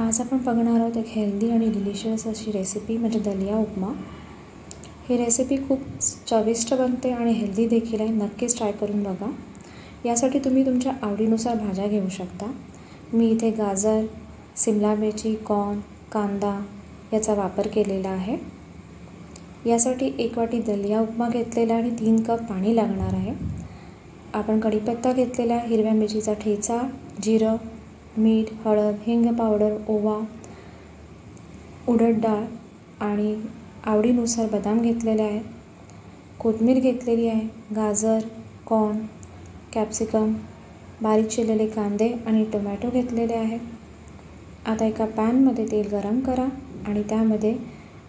आज आपण बघणार आहोत एक हेल्दी आणि डिलिशियस अशी रेसिपी म्हणजे दलिया उपमा. ही रेसिपी खूप चविष्ट बनते आणि हेल्दी देखील आहे. नक्कीच ट्राय करून बघा. यासाठी तुम्ही तुमच्या आवडीनुसार भाज्या घेऊ शकता. मी इथे गाजर, सिमला मिरची, कॉर्न, कांदा याचा वापर केलेला आहे. यासाठी 1 वाटी दलिया उपमा घेतलेला आणि 3 कप पाणी लागणार आहे. आपण कढीपत्ता घेतलेला, हिरव्या मिरचीचा ठेचा, जिरं, मीठ, हळद, हिंग पावडर, ओवा, उडद डाळ आणि आवडीनुसार बदाम घेतलेले आहेत. कोथिंबीर घेतलेली आहे, गाजर, कॉर्न, कॅप्सिकम, बारीक चिरलेले कांदे आणि टोमॅटो घेतलेले आहेत. आता एका पॅनमध्ये तेल गरम करा आणि त्यामध्ये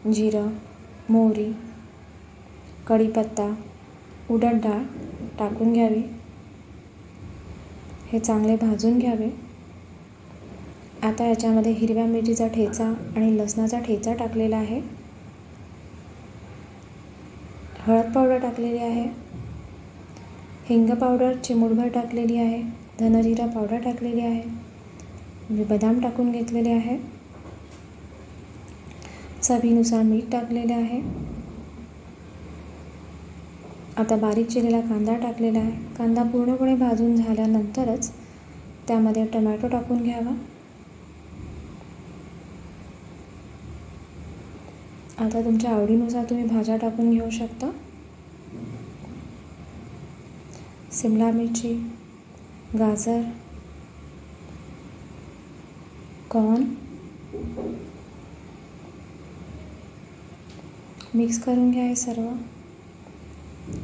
जिरं, मोहरी, कढीपत्ता, उडद डाळ टाकून घ्यावी. हे चांगले भाजून घ्यावे. आता याच्यामध्ये हिरव्या मिरचीचा ठेचा आणि लसणाचा ठेचा टाकलेला आहे. हळद पावडर टाकलेली आहे. हिंग पावडर चिमूटभर टाकलेली आहे. धनजिरा पावडर टाकलेली आहे. मी बदाम टाकून घेतलेले आहे. चवीनुसार मीठ टाकलेले आहे. आता बारीक चिरलेला कांदा टाकलेला आहे. कांदा पूर्णपणे भाजून झाल्यानंतरच त्यामध्ये टोमॅटो टाकून घ्यावा. आता तुमच्या आवडीनुसार तुम्ही भाज्या टाकून घेऊ शकता. सिमला मिरची, गाजर, कॉर्न मिक्स करून घ्या हे सर्व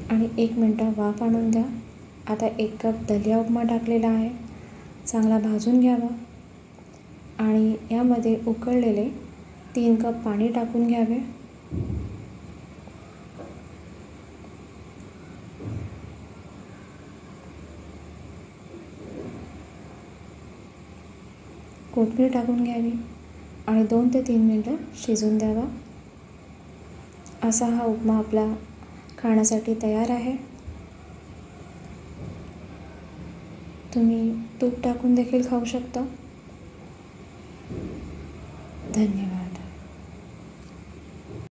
आणि 1 मिनटं वाफ आणून द्या. आता 1 कप दलिया उपमा टाकलेला आहे. चांगला भाजून घ्यावा आणि यामध्ये उकळलेले 3 कप पाणी टाकून घ्यावे. कोथिंबीर टाकून घ्यावी आणि 2 ते 3 मिनटं शिजून द्यावा. असा हा उपमा आपला खाण्यासाठी तयार आहे. तुम्ही तूप टाकून देखील खाऊ शकता.